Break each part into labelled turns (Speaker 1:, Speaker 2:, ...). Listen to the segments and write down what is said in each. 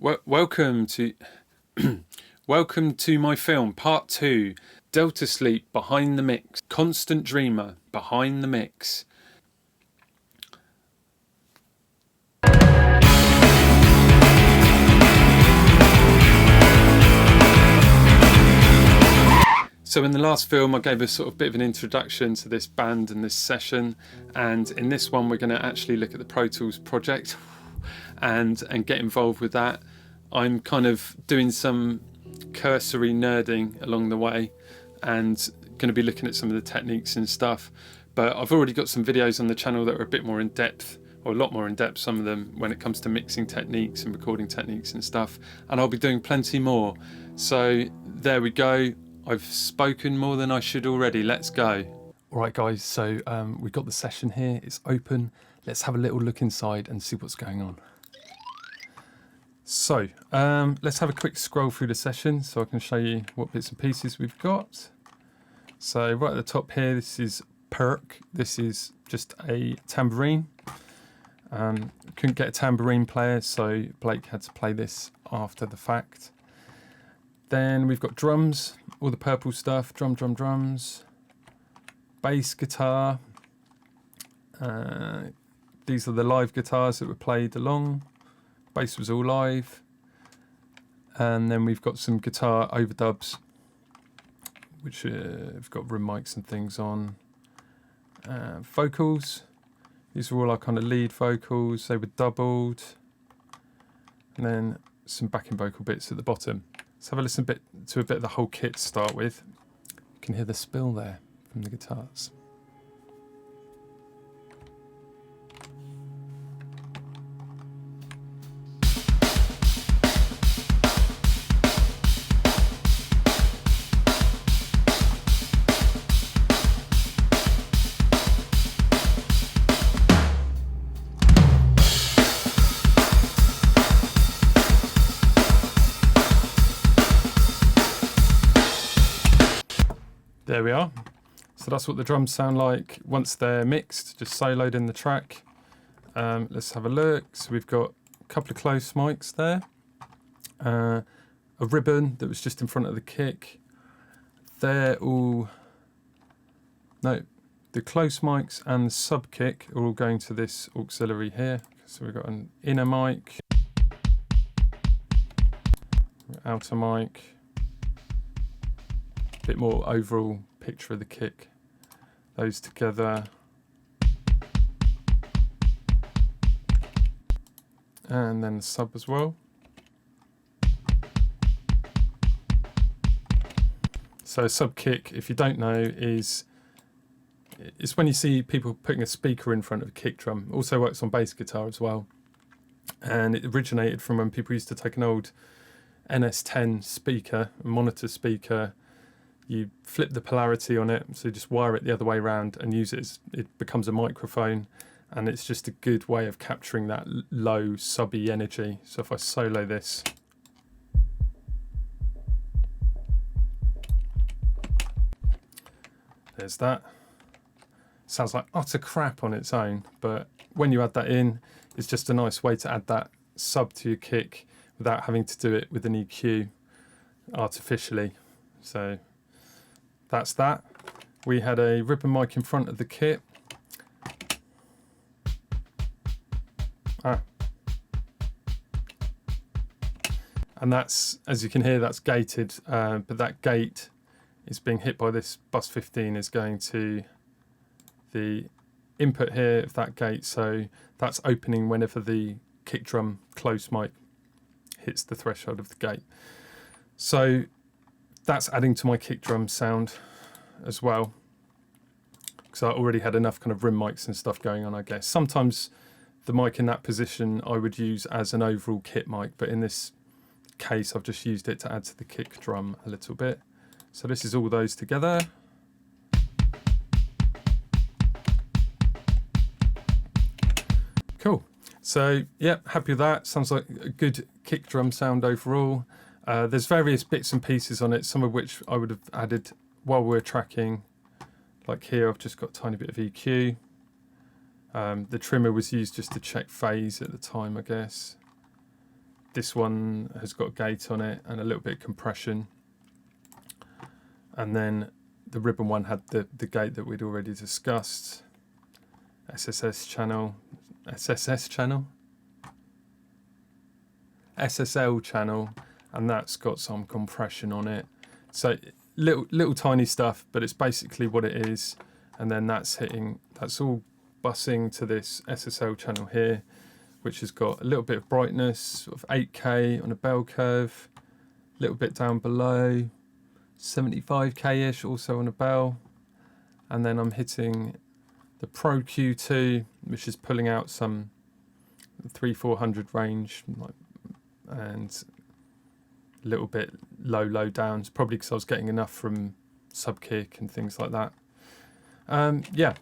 Speaker 1: Welcome to welcome to my film part 2, Delta Sleep Behind the Mix, Constant Dreamer Behind the Mix. So in the last film I gave a sort of bit of an introduction to this band and this session, and in this one we're going to actually look at the Pro Tools project and get involved with that. I'm kind of doing some cursory nerding along the way and going to be looking at some of the techniques and stuff, but I've already got some videos on the channel that are a bit more in depth, or a lot more in depth, some of them, when it comes to mixing techniques and recording techniques and stuff, and I'll be doing plenty more. So there we go. I've spoken more than I should already. Let's go. Alright guys, so we've got the session here, it's open. Let's have a little look inside and see what's going on. So let's have a quick scroll through the session so I can show you what bits and pieces we've got. So right at the top here, this is Perk. This is just a tambourine. Couldn't get a tambourine player, so Blake had to play this after the fact. Then we've got drums, all the purple stuff, drums. Bass guitar. These are the live guitars that were played along. Bass was all live. And then we've got some guitar overdubs, which have got room mics and things on. Vocals. These are all our kind of lead vocals. They were doubled. And then some backing vocal bits at the bottom. Let's have a listen to a bit of the whole kit to start with. You can hear the spill there from the guitars. There we are. So that's what the drums sound like once they're mixed, just soloed in the track. Let's have a look. So we've got a couple of close mics there. A ribbon that was just in front of the kick. They're all... No, the close mics and the sub kick are all going to this auxiliary here. So we've got an inner mic, outer mic. Bit more overall picture of the kick. Those together. And then the sub as well. So a sub kick, if you don't know, it's when you see people putting a speaker in front of a kick drum. It also works on bass guitar as well. And it originated from when people used to take an old NS10 speaker, a monitor speaker. You flip the polarity on it, so you just wire it the other way around and use it as it becomes a microphone, and it's just a good way of capturing that low subby energy. So if I solo this, there's that. Sounds like utter crap on its own, but when you add that in, it's just a nice way to add that sub to your kick without having to do it with an EQ artificially. So that's that. We had a ribbon mic in front of the kit. And that's, as you can hear, that's gated, but that gate is being hit by this bus 15 is going to the input here of that gate, so that's opening whenever the kick drum close mic hits the threshold of the gate. So that's adding to my kick drum sound as well, because I already had enough kind of rim mics and stuff going on, I guess. Sometimes the mic in that position I would use as an overall kit mic, but in this case I've just used it to add to the kick drum a little bit. So this is all those together. Cool. So yeah, happy with that. Sounds like a good kick drum sound overall. There's various bits and pieces on it, some of which I would have added while we're tracking. Like here I've just got a tiny bit of EQ. The trimmer was used just to check phase at the time, I guess. this one has got gate on it and a little bit of compression. And then the ribbon one had the gate that we'd already discussed. SSL channel, and that's got some compression on it. So little tiny stuff, but it's basically what it is. And then that's all busing to this SSL channel here, which has got a little bit of brightness, sort of 8K on a bell curve, a little bit down below, 75K-ish also on a bell. And then I'm hitting the Pro Q2, which is pulling out some 300-400 range, and a little bit low downs, probably because I was getting enough from sub kick and things like that. Yeah,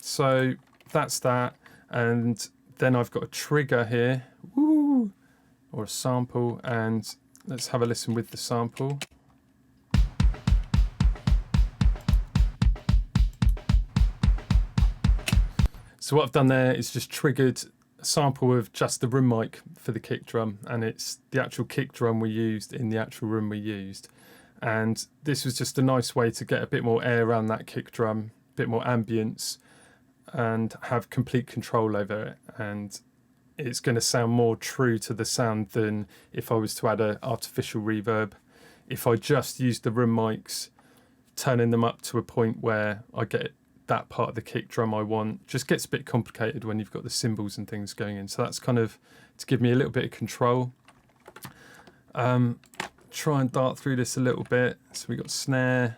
Speaker 1: so that's that. And then I've got a trigger here, woo, or a sample, and let's have a listen with the sample. So what I've done there is just triggered a sample of just the room mic for the kick drum, and it's the actual kick drum we used in the actual room we used. And this was just a nice way to get a bit more air around that kick drum, a bit more ambience, and have complete control over it. And it's going to sound more true to the sound than if I was to add an artificial reverb. If I just used the room mics, turning them up to a point where I get that part of the kick drum I want, just gets a bit complicated when you've got the cymbals and things going in. So that's kind of to give me a little bit of control. Try and dart through this a little bit. So we got snare.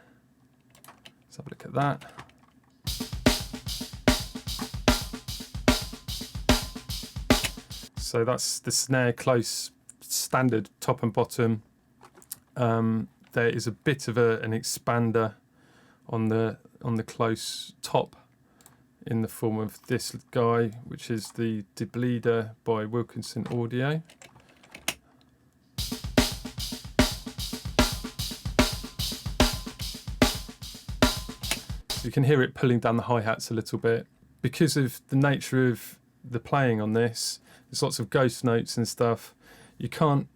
Speaker 1: Let's have a look at that. So that's the snare close, standard top and bottom. There is a bit of an expander on the close top in the form of this guy, which is the Debleeder by Wilkinson Audio. So you can hear it pulling down the hi-hats a little bit. Because of the nature of the playing on this, there's lots of ghost notes and stuff. You can't,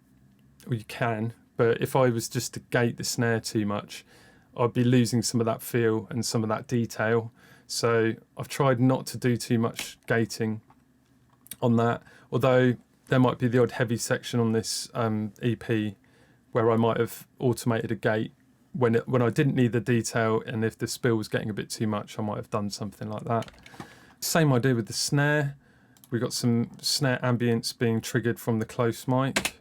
Speaker 1: or you can, but if I was just to gate the snare too much, I'd be losing some of that feel and some of that detail. So I've tried not to do too much gating on that, although there might be the odd heavy section on this EP where I might have automated a gate when I didn't need the detail, and if the spill was getting a bit too much, I might have done something like that. Same idea with the snare. We've got some snare ambience being triggered from the close mic.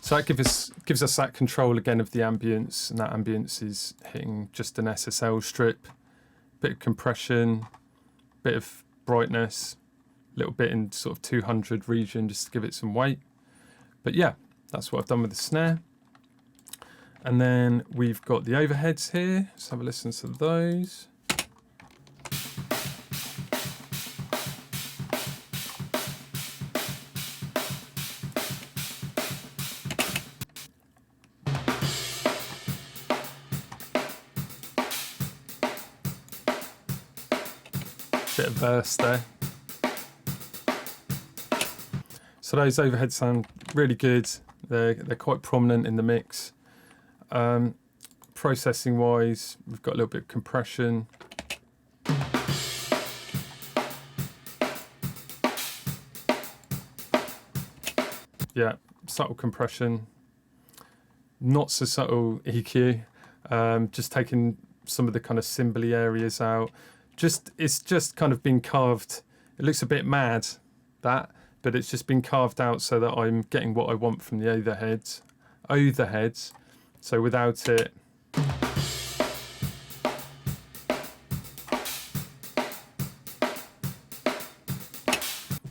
Speaker 1: So that gives us that control again of the ambience, and that ambience is hitting just an SSL strip, bit of compression, bit of brightness, a little bit in sort of 200 region just to give it some weight. But yeah, that's what I've done with the snare. And then we've got the overheads here. Let's have a listen to those. Bit of verse there. So those overheads sound really good. They're quite prominent in the mix. Processing wise, we've got a little bit of compression. Yeah, subtle compression. Not so subtle EQ. Just taking some of the kind of cymbally areas out. It's just kind of been carved. It looks a bit mad, that, but it's just been carved out so that I'm getting what I want from the overheads. So without it,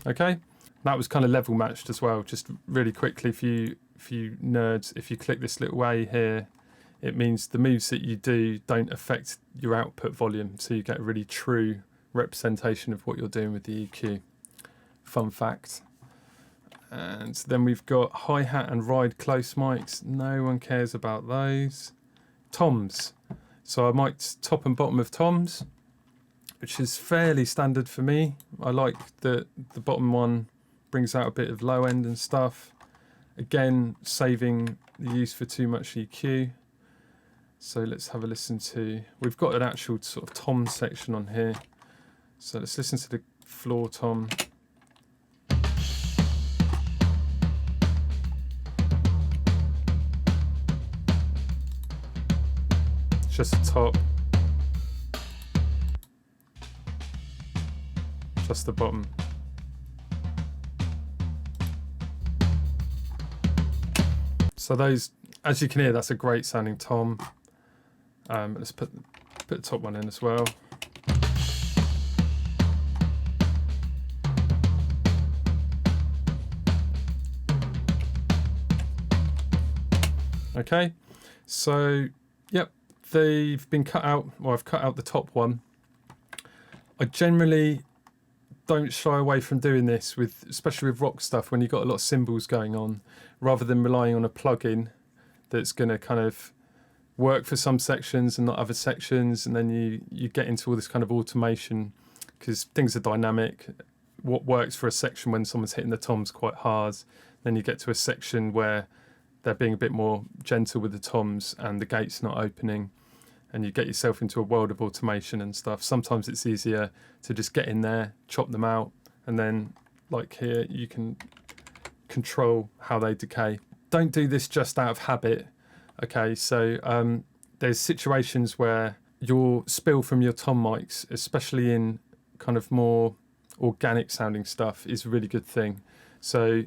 Speaker 1: okay, that was kind of level matched as well. Just really quickly, for you nerds, if you click this little A here, it means the moves that you do don't affect your output volume, so you get a really true representation of what you're doing with the EQ. Fun fact. And then we've got hi-hat and ride close mics. No one cares about those. Toms. So I mic top and bottom of toms. which is fairly standard for me. I like that the bottom one brings out a bit of low end and stuff. Again, saving the use for too much EQ. So let's have a listen to, we've got an actual sort of tom section on here. So let's listen to the floor tom. Just the top. Just the bottom. So those, as you can hear, that's a great sounding tom. Let's put the top one in as well. Okay, so yep, they've been cut out. Well, I've cut out the top one. I generally don't shy away from doing this with, especially with rock stuff, when you've got a lot of cymbals going on, rather than relying on a plugin that's going to kind of work for some sections and not other sections, and then you get into all this kind of automation because things are dynamic. What works for a section when someone's hitting the toms quite hard, then you get to a section where they're being a bit more gentle with the toms and the gate's not opening, and you get yourself into a world of automation and stuff. Sometimes it's easier to just get in there, chop them out, and then like here you can control how they decay. Don't do this just out of habit. Okay, so there's situations where your spill from your tom mics, especially in kind of more organic sounding stuff, is a really good thing. So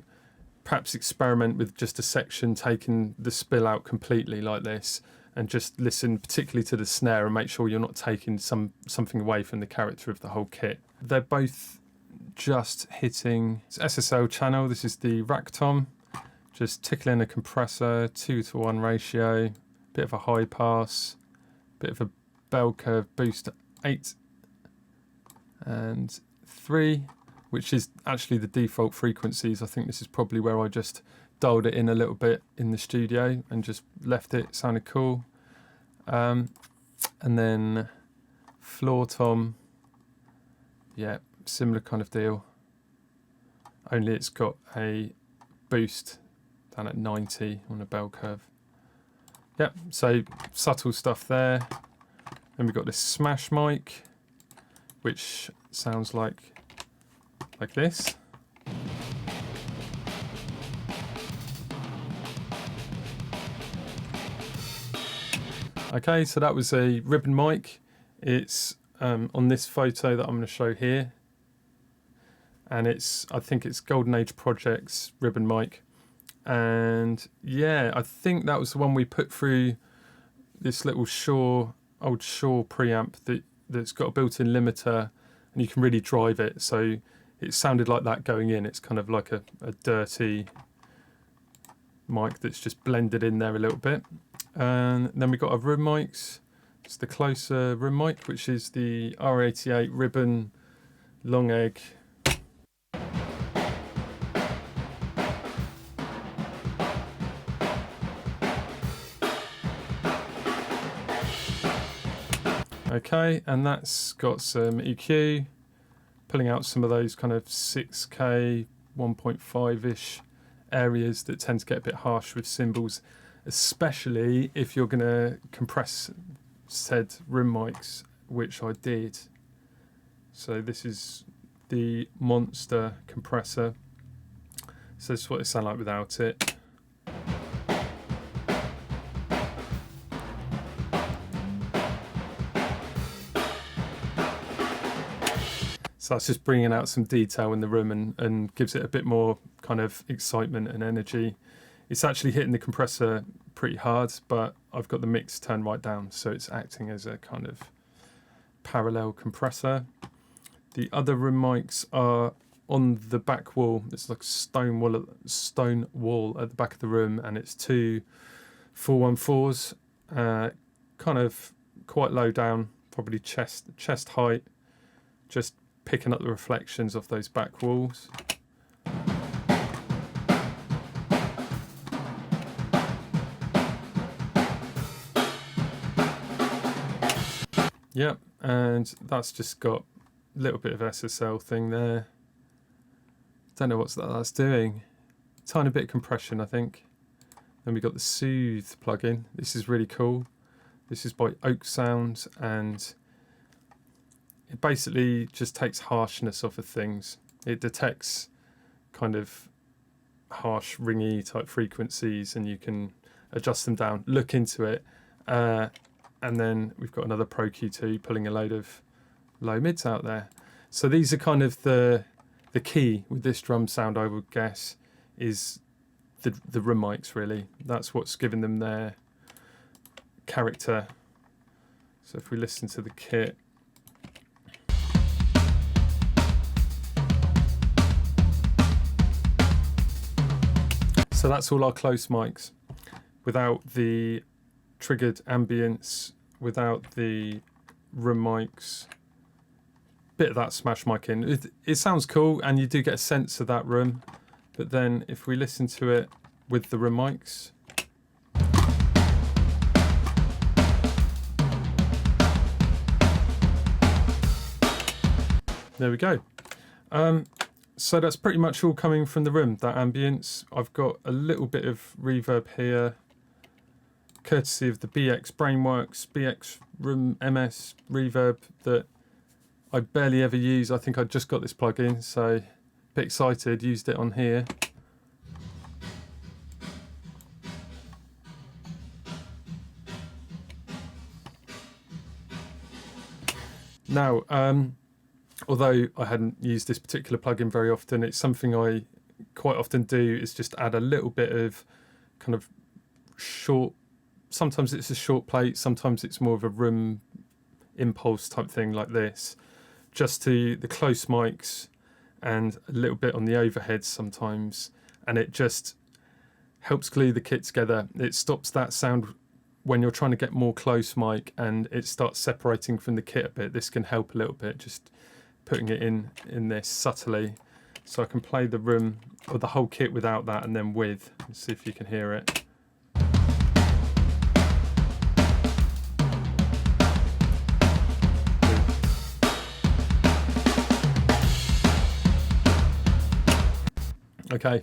Speaker 1: perhaps experiment with just a section, taking the spill out completely like this, and just listen particularly to the snare and make sure you're not taking something away from the character of the whole kit. They're both just hitting SSL channel. This is the rack tom, just tickling a compressor, 2:1 ratio, bit of a high pass, bit of a bell curve boost 8 and 3, which is actually the default frequencies. I think this is probably where I just dialed it in a little bit in the studio and just left it, sounded cool. And then floor tom, yeah, similar kind of deal, only it's got a boost down at 90 on a bell curve. Yep, so subtle stuff there. Then we've got this smash mic, which sounds like this. Okay, so that was a ribbon mic. It's on this photo that I'm going to show here, and I think it's Golden Age Projects ribbon mic. And yeah, I think that was the one we put through this little old Shaw preamp that's got a built-in limiter, and you can really drive it. So it sounded like that going in. It's kind of like a dirty mic that's just blended in there a little bit. And then we've got our room mics. It's the closer room mic, which is the R88 ribbon long egg. Okay, and that's got some EQ, pulling out some of those kind of 6K, 1.5-ish areas that tend to get a bit harsh with cymbals, especially if you're going to compress said room mics, which I did. So this is the Monster compressor. So this is what it sounds like without it. So that's just bringing out some detail in the room and gives it a bit more kind of excitement and energy. It's actually hitting the compressor pretty hard, but I've got the mix turned right down, so it's acting as a kind of parallel compressor. The other room mics are on the back wall. It's like a stone wall at the back of the room, and it's two 414s, kind of quite low down, probably chest height, just picking up the reflections of those back walls. Yep, and that's just got a little bit of SSL thing there. Don't know what that's doing. Tiny bit of compression, I think. Then we've got the Soothe plugin. This is really cool. This is by Oak Sound, and it basically just takes harshness off of things. It detects kind of harsh, ringy type frequencies, and you can adjust them down. Look into it. And then we've got another Pro Q2 pulling a load of low mids out there. So these are kind of the key with this drum sound, I would guess, is the room mics, really. That's what's given them their character. So if we listen to the kit, so that's all our close mics, without the triggered ambience, without the room mics. Bit of that smash mic in. It sounds cool, and you do get a sense of that room. But then if we listen to it with the room mics, there we go. So that's pretty much all coming from the room, that ambience. I've got a little bit of reverb here, courtesy of the BX Brainworks, BX Room MS reverb that I barely ever use. I think I just got this plugin, so a bit excited, used it on here. Now, although I hadn't used this particular plugin very often, it's something I quite often do, is just add a little bit of kind of short, sometimes it's a short plate, sometimes it's more of a room impulse type thing like this, just to the close mics and a little bit on the overheads sometimes, and it just helps glue the kit together. It stops that sound when you're trying to get more close mic and it starts separating from the kit a bit. This can help a little bit, just putting it in this subtly. So I can play the room or the whole kit without that, and then with. Let's see if you can hear it. Okay,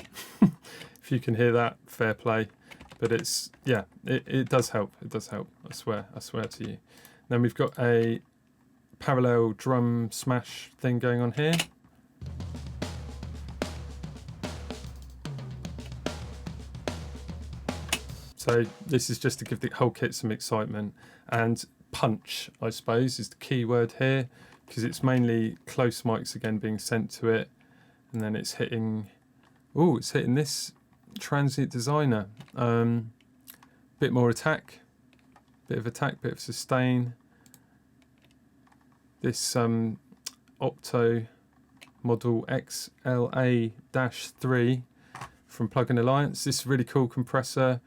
Speaker 1: if you can hear that, fair play. But it's, yeah, it does help. It does help. I swear to you. Then we've got a parallel drum smash thing going on here. So this is just to give the whole kit some excitement, and punch, I suppose, is the key word here, because it's mainly close mics again being sent to it, and then it's hitting, oh, it's hitting this transient designer. Bit more attack, bit of sustain. This Opto model XLA-3 from Plugin Alliance. This is a really cool compressor.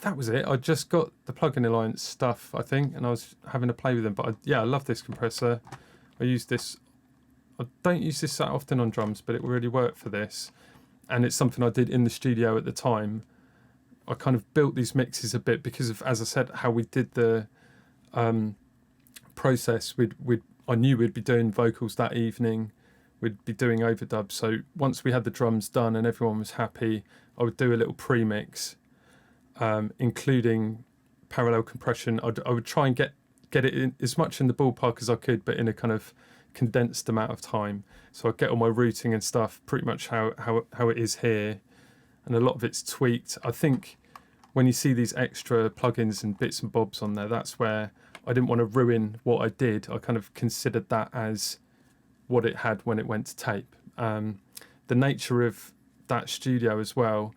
Speaker 1: That was it. I just got the Plugin Alliance stuff, I think, and I was having a play with them. But I love this compressor. I use this. I don't use this that often on drums, but it really worked for this. And it's something I did in the studio at the time. I kind of built these mixes a bit because of, as I said, how we did the process. I knew we'd be doing vocals that evening. We'd be doing overdubs. So once we had the drums done and everyone was happy, I would do a little pre-mix, including parallel compression. I would try and get it in as much in the ballpark as I could, but in a kind of condensed amount of time. So I'd get all my routing and stuff pretty much how it is here, and a lot of it's tweaked. I think when you see these extra plugins and bits and bobs on there, that's where I didn't want to ruin what I did. I kind of considered that as what it had when it went to tape. The nature of that studio as well.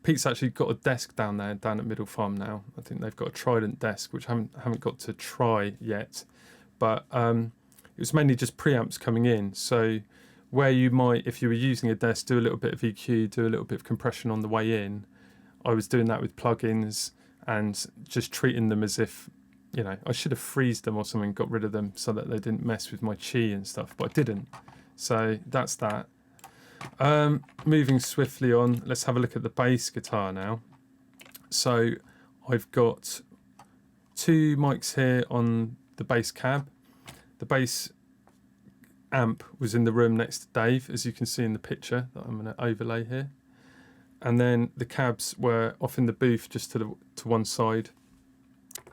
Speaker 1: Pete's actually got a desk down at Middle Farm now. I think they've got a Trident desk, which I haven't got to try yet. But it was mainly just preamps coming in. So where you might, if you were using a desk, do a little bit of EQ, do a little bit of compression on the way in, I was doing that with plugins and just treating them as if, you know, I should have freezed them or something, got rid of them so that they didn't mess with my chi and stuff, but I didn't. So that's that. Moving swiftly on, let's have a look at the bass guitar now. So I've got two mics here on the bass cab. The bass amp was in the room next to Dave, as you can see in the picture that I'm going to overlay here. And then the cabs were off in the booth just to one side.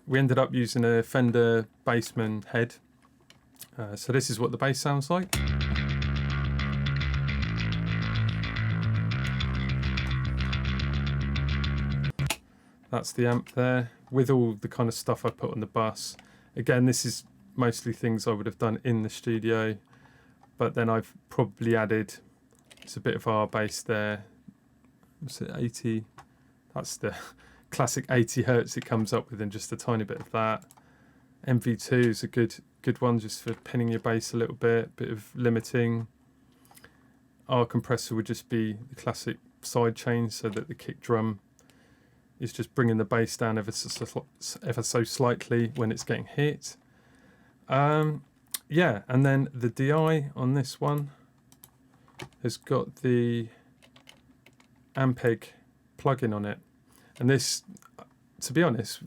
Speaker 1: We ended up using a Fender Bassman head. So this is what the bass sounds like. That's the amp there, with all the kind of stuff I put on the bus. Again, this is mostly things I would have done in the studio, but then I've probably added, it's a bit of our bass there. What's it, 80? That's the classic 80 hertz it comes up with, and just a tiny bit of that. MV2 is a good one just for pinning your bass a little bit of limiting. Our compressor would just be the classic side chain, so that the kick drum is just bringing the bass down ever so slightly when it's getting hit. Yeah, and then the DI on this one has got the Ampeg plugin on it, and this, to be honest,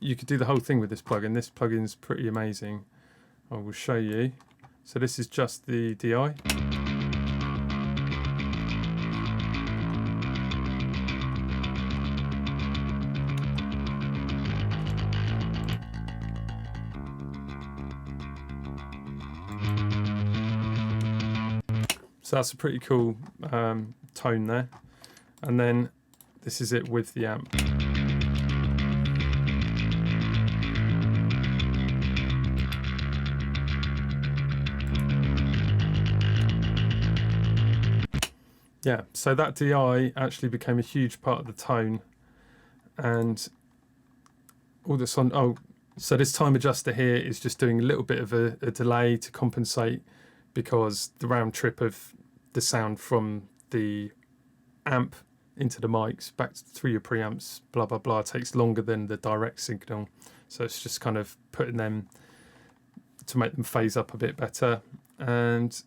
Speaker 1: you could do the whole thing with this plugin. This plugin's pretty amazing. I will show you. So this is just the DI. So that's a pretty cool tone there. And then this is it with the amp. Yeah, so that DI actually became a huge part of the tone, and all this on. Oh, so this time adjuster here is just doing a little bit of a delay to compensate, because the round trip of the sound from the amp into the mics back through your preamps, blah blah blah, takes longer than the direct signal. So it's just kind of putting them to make them phase up a bit better, and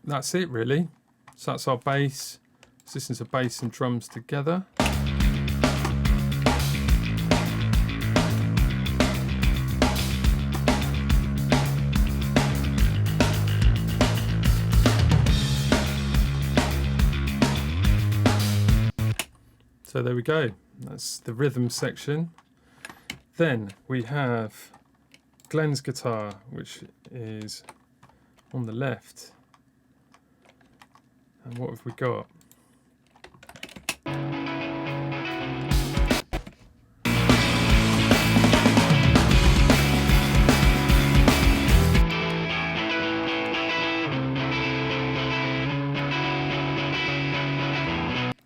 Speaker 1: that's it really. So that's our bass. So this is a bass and drums together. So there we go. That's the rhythm section. Then we have Glen's guitar, which is on the left. And what have we got?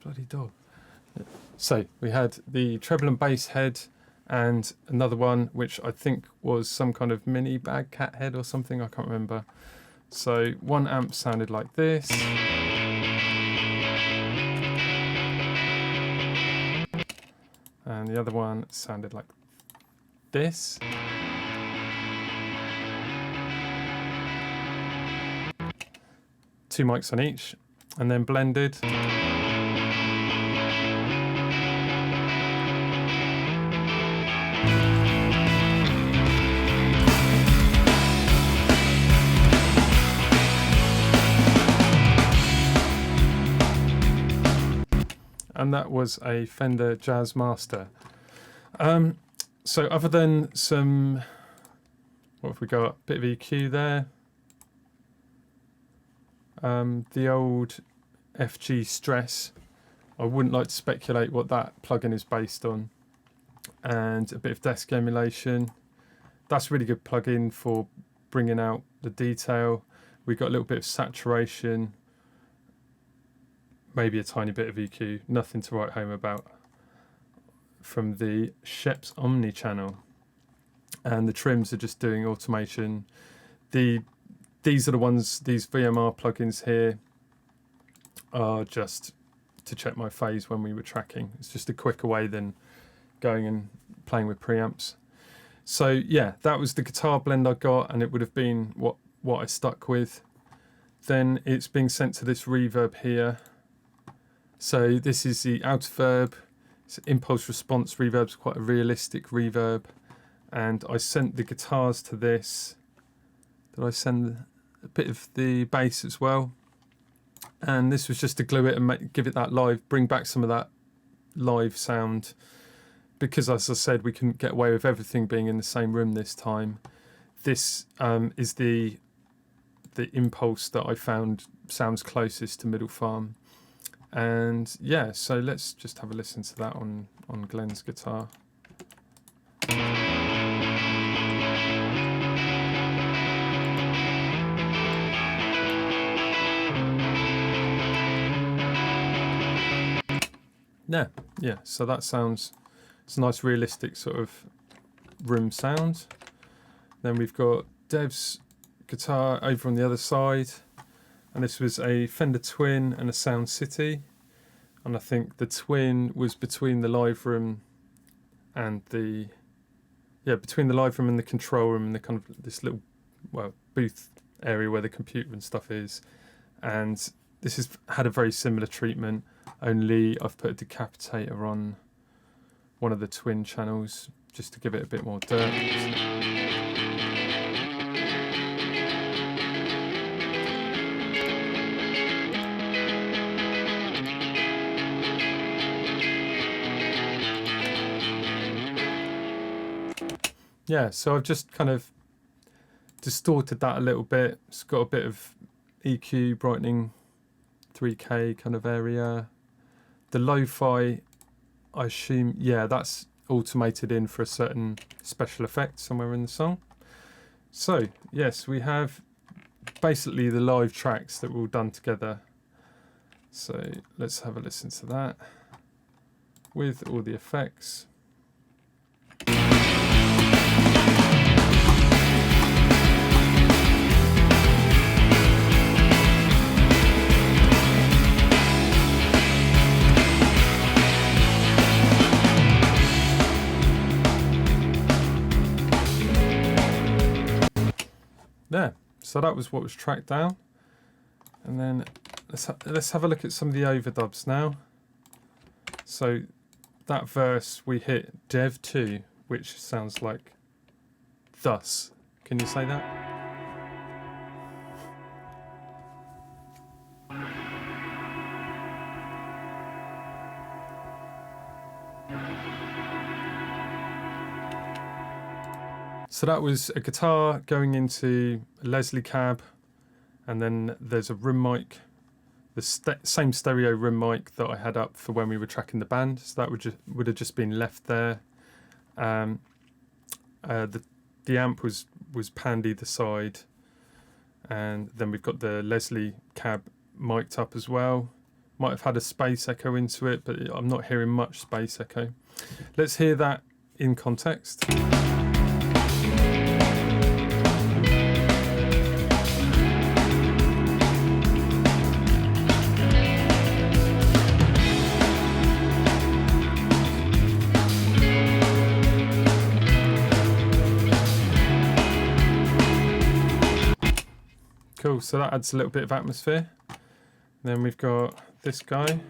Speaker 1: Bloody dog. So we had the treble and bass head, and another one which I think was some kind of mini bag cat head or something, I can't remember. So one amp sounded like this. And the other one sounded like this. Two mics on each, and then blended. And that was a Fender Jazz Master. So other than some, what have we got? Bit of EQ there. The old FG Stress. I wouldn't like to speculate what that plugin is based on. And a bit of desk emulation. That's a really good plugin for bringing out the detail. We got a little bit of saturation. Maybe a tiny bit of EQ, nothing to write home about, from the Sheps Omni channel. And the trims are just doing automation. These are the ones, these VMR plugins here are just to check my phase when we were tracking. It's just a quicker way than going and playing with preamps. So yeah, that was the guitar blend I got, and it would have been what I stuck with. Then it's being sent to this reverb here. So this is the Outverb. It's impulse response reverb. It's quite a realistic reverb. And I sent the guitars to this. that I send a bit of the bass as well. And this was just to glue it and give it that live, bring back some of that live sound. Because as I said, we couldn't get away with everything being in the same room this time. This is the impulse that I found sounds closest to Middle Farm. And yeah, so let's just have a listen to that on Glen's guitar. Yeah, so that sounds, it's a nice realistic sort of room sound. Then we've got Dev's guitar over on the other side, and this was a Fender Twin and a Sound City, and I think the Twin was between the live room and the control room and the kind of this little booth area where the computer and stuff is. And this has had a very similar treatment, only I've put a decapitator on one of the Twin channels just to give it a bit more dirt. Yeah, so I've just kind of distorted that a little bit. It's got a bit of EQ, brightening, 3K kind of area. The lo-fi, I assume, yeah, that's automated in for a certain special effect somewhere in the song. So, yes, we have basically the live tracks that were all done together. So let's have a listen to that with all the effects. There, so that was what was tracked down, and then let's have a look at some of the overdubs now. So that verse we hit Dev 2, which sounds like thus. Can you say that? So that was a guitar going into a Leslie cab, and then there's a room mic, the same stereo room mic that I had up for when we were tracking the band. So that would have just been left there. The amp was panned either side, and then we've got the Leslie cab mic'd up as well. Might have had a space echo into it, but I'm not hearing much space echo. Let's hear that in context. Cool, so that adds a little bit of atmosphere. Then we've got this guy.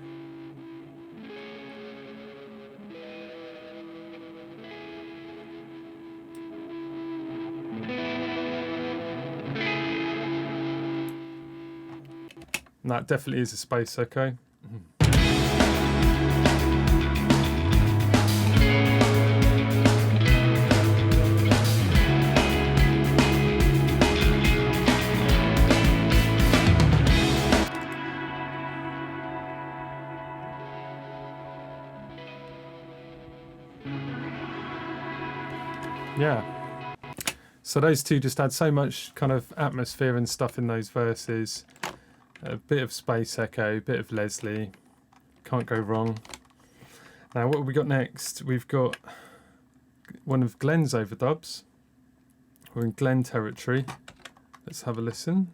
Speaker 1: And that definitely is a space echo. Yeah, so those two just add so much kind of atmosphere and stuff in those verses. A bit of space echo, a bit of Leslie, can't go wrong. Now what have we got next? We've got one of Glen's overdubs. We're in Glen territory. Let's have a listen.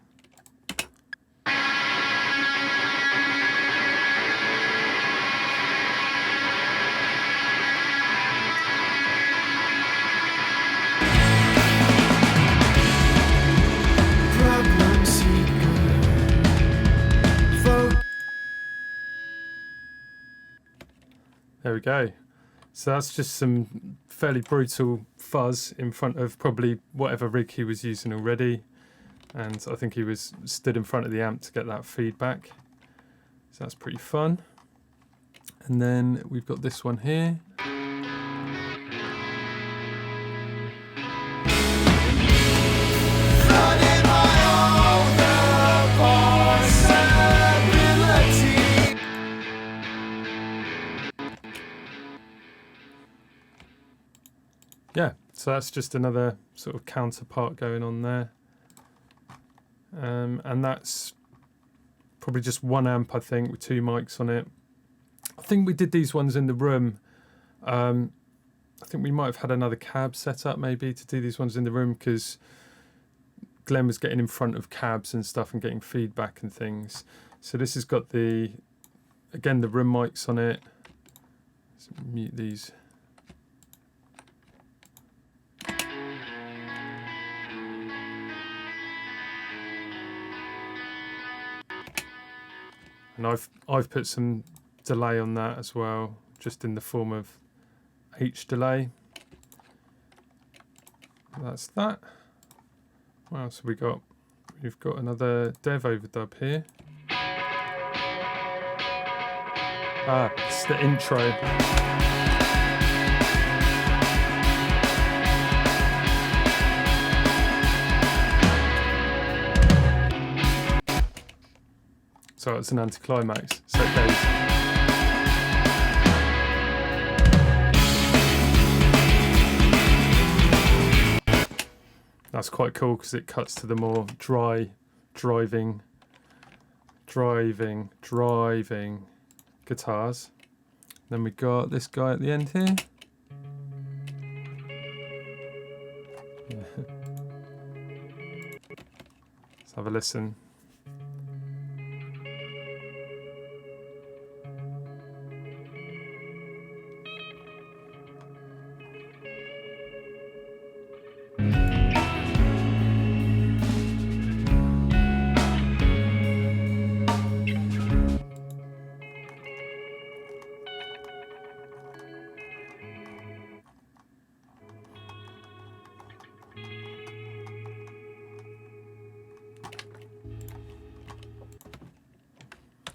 Speaker 1: There we go. So that's just some fairly brutal fuzz in front of probably whatever rig he was using already. and I think he was stood in front of the amp to get that feedback. So that's pretty fun. And then we've got this one here. Yeah, so that's just another sort of counterpart going on there. And that's probably just one amp, I think, with 2 mics on it. I think we did these ones in the room. I think we might have had another cab set up maybe to do these ones in the room, because Glen was getting in front of cabs and stuff and getting feedback and things. So this has got the, again, the room mics on it. Let's mute these. And I've put some delay on that as well, just in the form of H delay. That's that. What else have we got? We've got another Dev overdub here. Ah, it's the intro. So it's an anticlimax. So it goes. That's quite cool because it cuts to the more driving guitars. Then we got this guy at the end here. Let's have a listen.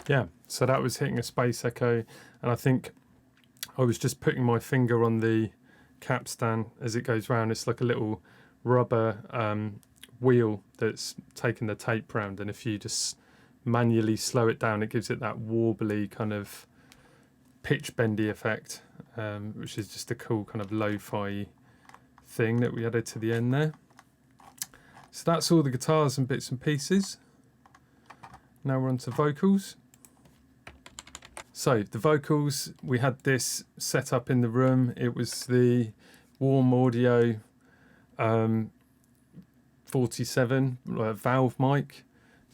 Speaker 1: Yeah, so that was hitting a space echo, and I think I was just putting my finger on the capstan as it goes round. It's like a little rubber wheel that's taking the tape round, and if you just manually slow it down, it gives it that warbly kind of pitch bendy effect, which is just a cool kind of lo-fi thing that we added to the end there. So that's all the guitars and bits and pieces. Now we're on to vocals. So the vocals, we had this set up in the room. It was the Warm Audio 47 valve mic.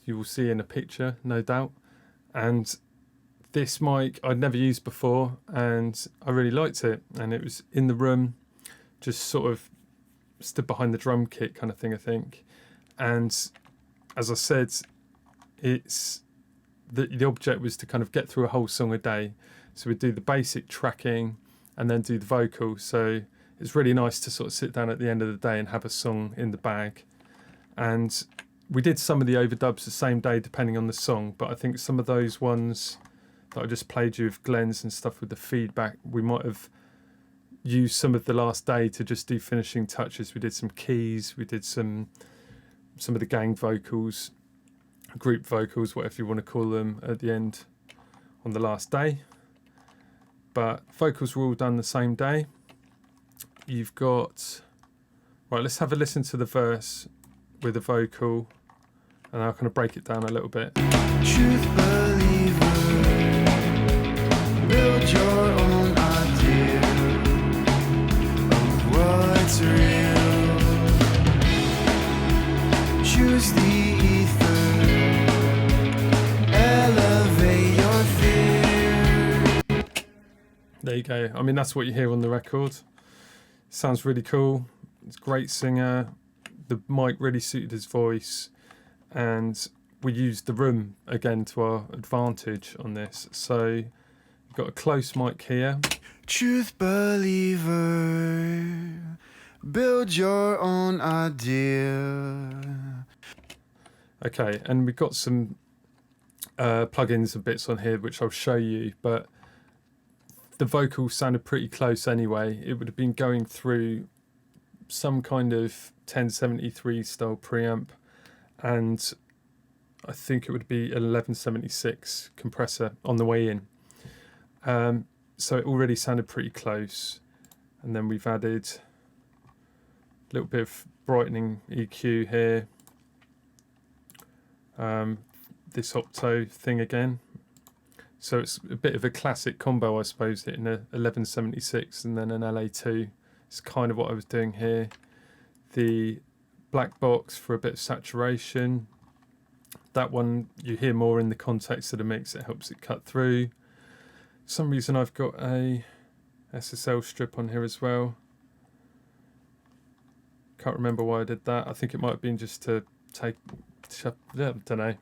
Speaker 1: You will see in a picture, no doubt. And this mic I'd never used before, and I really liked it. And it was in the room, just sort of stood behind the drum kit kind of thing, I think. And as I said, it's the object was to kind of get through a whole song a day. So we'd do the basic tracking and then do the vocal. So it's really nice to sort of sit down at the end of the day and have a song in the bag. And we did some of the overdubs the same day depending on the song, but I think some of those ones that I just played you with Glen's and stuff with the feedback, we might have used some of the last day to just do finishing touches. We did some keys, we did some of the gang vocals, group vocals, whatever you want to call them, at the end on the last day. But vocals were all done the same day. You've got, right, let's have a listen to the verse with a vocal, and I'll kind of break it down a little bit.
Speaker 2: Truth believer, build your own idea of what's real. Choose the ether, elevate your fear.
Speaker 1: There you go. I mean, that's what you hear on the record. Sounds really cool. It's a great singer. The mic really suited his voice, and we used the room again to our advantage on this. So you've got a close mic here.
Speaker 2: Truth believer, build your own idea
Speaker 1: Okay, and we've got some plugins and bits on here which I'll show you, but the vocals sounded pretty close anyway. It would have been going through some kind of 1073 style preamp, and I think it would be an 1176 compressor on the way in. So it already sounded pretty close. And then we've added a little bit of brightening EQ here. This Opto thing again. So it's a bit of a classic combo, I suppose, hitting a 1176 and then an LA2. It's kind of what I was doing here. The black box for a bit of saturation. That one you hear more in the context of the mix, it helps it cut through. For some reason I've got a SSL strip on here as well. Can't remember why I did that. I think it might have been just to take, I don't know.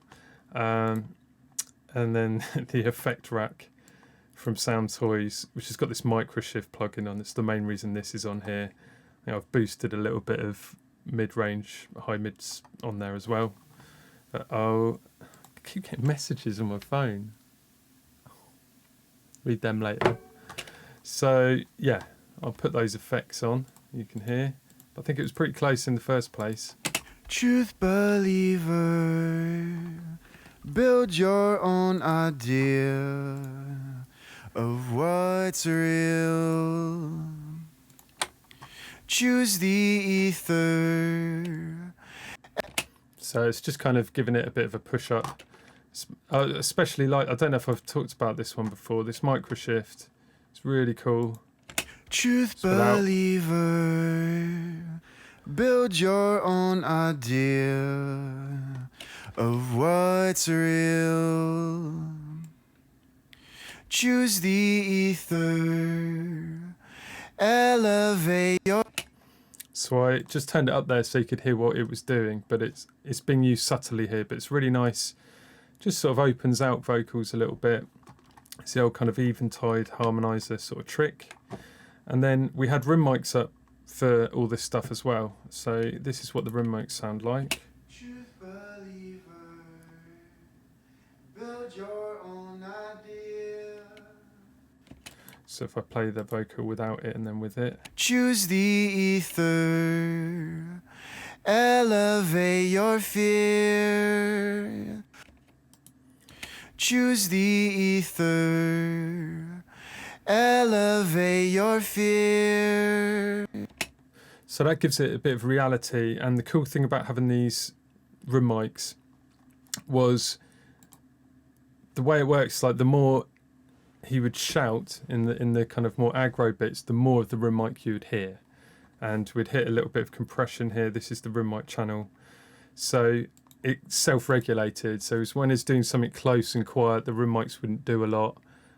Speaker 1: And then the effect rack from Sound Toys, which has got this microshift plugin on. It's the main reason this is on here. You know, I've boosted a little bit of mid-range, high mids on there as well. But I keep getting messages on my phone. Read them later. So yeah, I'll put those effects on. You can hear. But I think it was pretty close in the first place.
Speaker 2: Truth believer, build your own idea of what's real. Choose the ether.
Speaker 1: So it's just kind of giving it a bit of a push up. Especially like, I don't know if I've talked about this one before, this microshift. It's really cool.
Speaker 2: Truth believer, build your own idea of what's real. Choose the ether, elevate your...
Speaker 1: So I just turned it up there so you could hear what it was doing, but it's being used subtly here, but it's really nice. Just sort of opens out vocals a little bit. It's the old kind of eventide harmonizer sort of trick. And then we had room mics up for all this stuff as well. So this is what the room mics sound like.
Speaker 2: Truth believer, build your own idea.
Speaker 1: So if I play the vocal without it and then with it.
Speaker 2: Choose the ether, elevate your fear. Choose the ether, elevate your fear.
Speaker 1: So that gives it a bit of reality. And the cool thing about having these room mics was the way it works. Like the more he would shout in the kind of more aggro bits, the more of the room mic you would hear. And we'd hit a little bit of compression here. This is the room mic channel. So it's self-regulated. So when it's doing something close and quiet, the room mics wouldn't do a lot.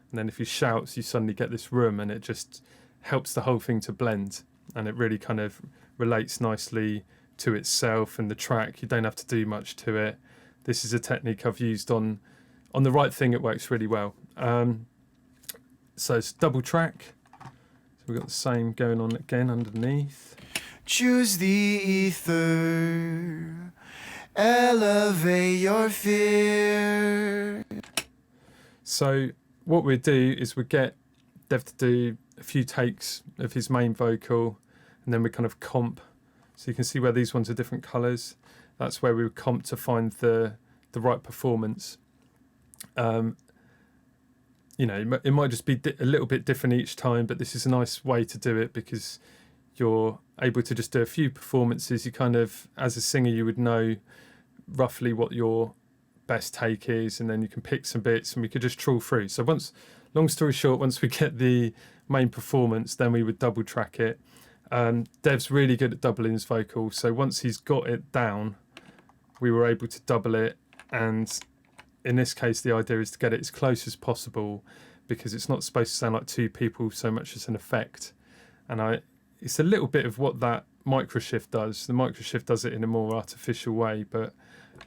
Speaker 1: And then if he shouts, you suddenly get this room, and it just helps the whole thing to blend. And it really kind of relates nicely to itself and the track. You don't have to do much to it. This is a technique I've used on the right thing. It works really well. So it's double track. So we've got the same going on again underneath.
Speaker 2: Choose the ether, elevate your fear.
Speaker 1: So what we'd do is we'd get Dev to do a few takes of his main vocal, and then we kind of comp. So you can see where these ones are different colours. That's where we would comp to find the right performance. You know, it might just be a little bit different each time, but this is a nice way to do it because you're able to just do a few performances. You kind of, as a singer, you would know roughly what your best take is, and then you can pick some bits and we could just trawl through. So long story short, once we get the main performance, then we would double track it. Dev's really good at doubling his vocal, so once he's got it down, we were able to double it. And in this case, the idea is to get it as close as possible because it's not supposed to sound like two people so much as an effect. And it's a little bit of what that microshift does. The microshift does it in a more artificial way, but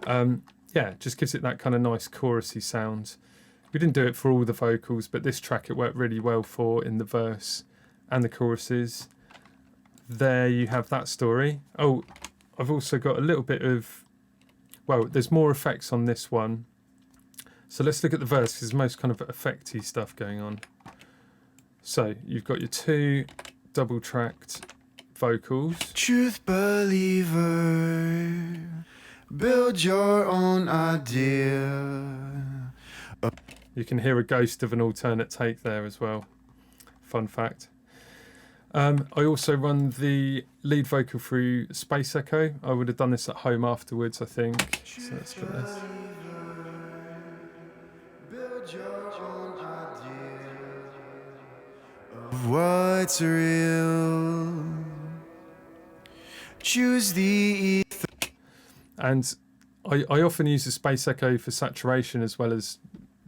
Speaker 1: yeah, it just gives it that kind of nice chorusy sound. We didn't do it for all the vocals, but this track it worked really well for in the verse and the choruses. There you have that story. Oh, I've also got a little bit of well, there's more effects on this one. So let's look at the verse, because there's most kind of effecty stuff going on. So you've got your 2 double-tracked vocals.
Speaker 2: Truth believer, build your own idea.
Speaker 1: You can hear a ghost of an alternate take there as well. Fun fact. I also run the lead vocal through Space Echo. I would have done this at home afterwards, I think. So let's put this.
Speaker 2: Build your own idea of what's real. Choose the ether.
Speaker 1: And I often use the Space Echo for saturation as well as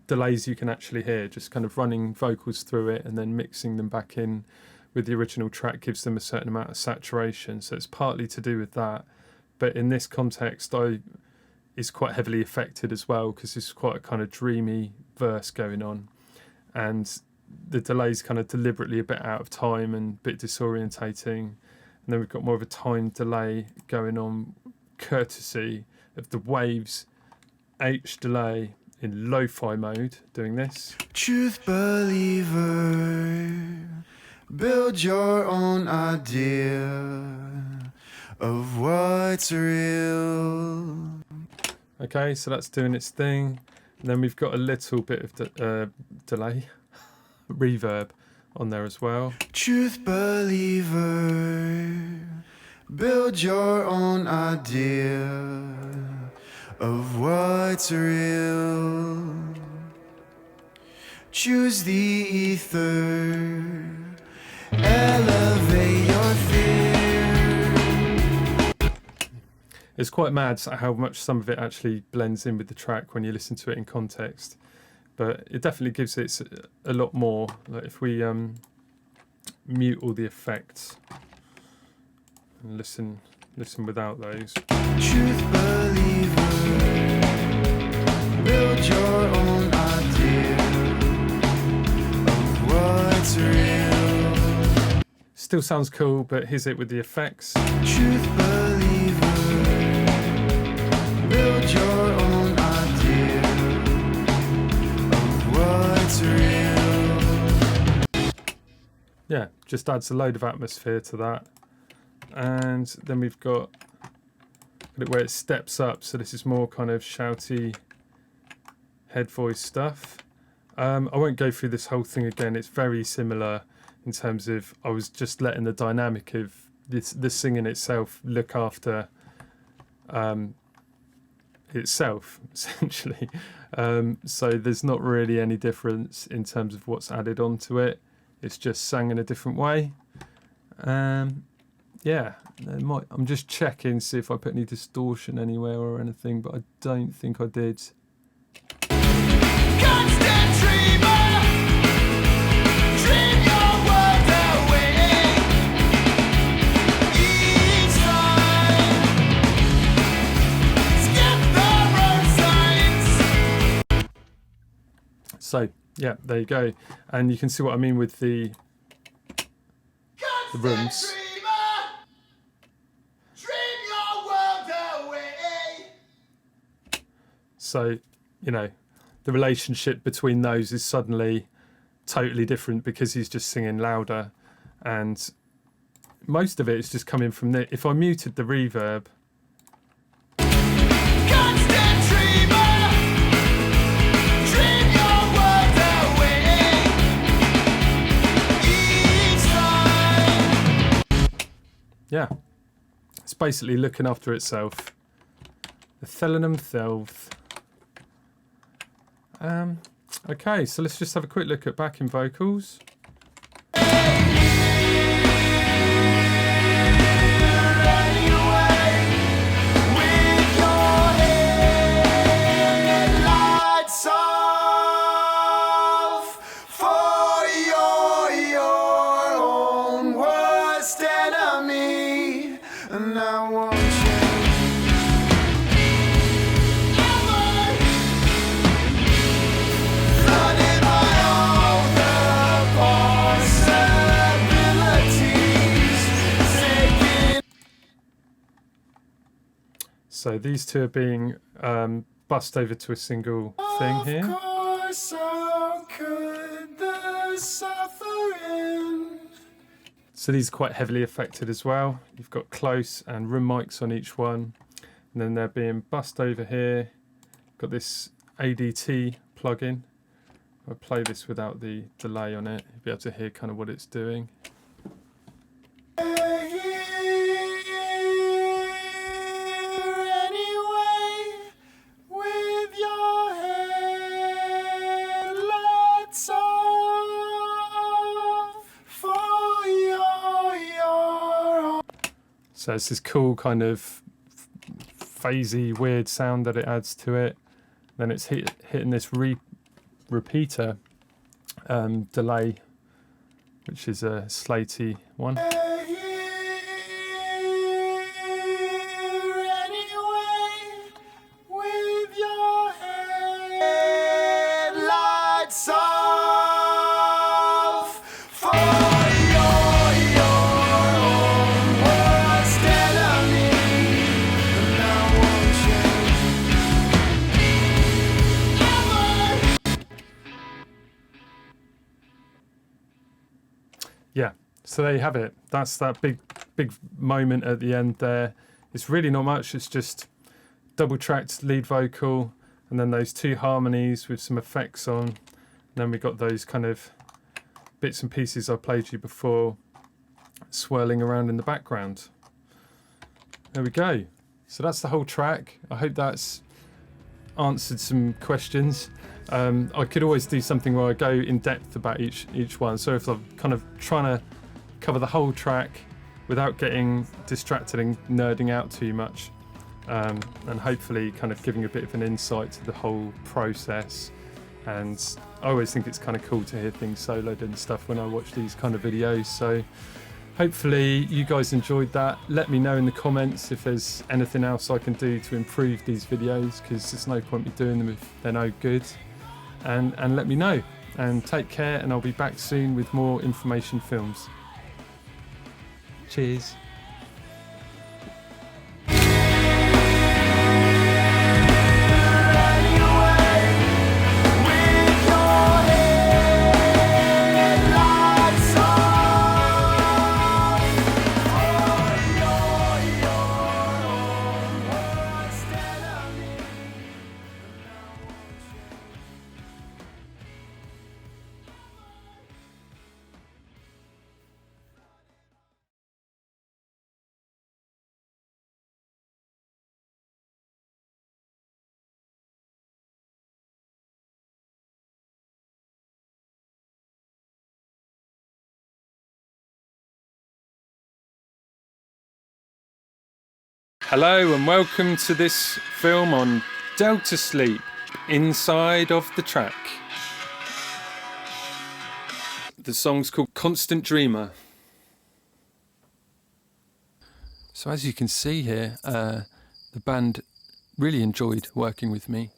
Speaker 1: delays you can actually hear, just kind of running vocals through it and then mixing them back in with the original track gives them a certain amount of saturation. So it's partly to do with that. But in this context, it's quite heavily affected as well because it's quite a kind of dreamy verse going on. And the delay's kind of deliberately a bit out of time and a bit disorientating. And then we've got more of a time delay going on, courtesy of the Waves H delay in lo-fi mode doing this.
Speaker 2: Truth believer, build your own idea of what's real.
Speaker 1: Okay, so that's doing its thing. And then we've got a little bit of delay, reverb on there as well.
Speaker 2: Truth believer, build your own idea of what's real. Choose the ether, elevate your fear.
Speaker 1: It's quite mad how much some of it actually blends in with the track when you listen to it in context. But it definitely gives it a lot more. Like if we mute all the effects and listen without those.
Speaker 2: Truth believer, build your own idea of what's real.
Speaker 1: Still sounds cool, but here's it with the effects.
Speaker 2: Truth believer, build your own idea of what's real.
Speaker 1: Yeah, just adds a load of atmosphere to that. And then we've got it where it steps up, so this is more kind of shouty head voice stuff. I won't go through this whole thing again. It's very similar in terms of I was just letting the dynamic of the singing itself look after itself, essentially. So there's not really any difference in terms of what's added onto it. It's just sang in a different way. Yeah, I'm just checking, see if I put any distortion anywhere or anything, but I don't think I did.
Speaker 3: Constant dreamer, dream your world away. Each time, skip the road signs.
Speaker 1: So, yeah, there you go. And you can see what I mean with the rooms. So, you know, the relationship between those is suddenly totally different because he's just singing louder. And most of it is just coming from the... If I muted the reverb...
Speaker 3: Constant dreamer, dream your world away. Each time.
Speaker 1: Yeah. It's basically looking after itself. The Thelenum Thelv. Okay, so let's just have a quick look at backing vocals.
Speaker 2: And I want you.
Speaker 3: Running my own the
Speaker 1: So these two are being bussed over to a single thing here.
Speaker 2: Of course, how could the suffering?
Speaker 1: So these are quite heavily affected as well. You've got close and room mics on each one. And then they're being bussed over here. Got this ADT plugin. I'll play this without the delay on it. You'll be able to hear kind of what it's doing.
Speaker 2: Anyway, with your headlights off for your
Speaker 1: So it's this cool kind of phasey, weird sound that it adds to it. Then it's hitting this repeater delay, which is a Slatey one.
Speaker 2: anyway, with your headlights off for your own worst enemy, and I won't
Speaker 1: Yeah, so there you have it. That's that big moment at the end there. It's really not much. It's just double tracked lead vocal and then those two harmonies with some effects on. And then we got those kind of bits and pieces I played you before swirling around in the background. There we go. So that's the whole track. I hope that's answered some questions. I could always do something where I go in depth about each one. So if I'm kind of trying to cover the whole track without getting distracted and nerding out too much, and hopefully kind of giving a bit of an insight to the whole process. And I always think it's kind of cool to hear things soloed and stuff when I watch these kind of videos. So hopefully you guys enjoyed that. Let me know in the comments if there's anything else I can do to improve these videos, because there's no point me doing them if they're no good. And let me know. And take care, and I'll be back soon with more information films. Cheers. Hello and welcome to this film on Delta Sleep, Inside of the Track. The song's called Constant Dreamer. So as you can see here, the band really enjoyed working with me.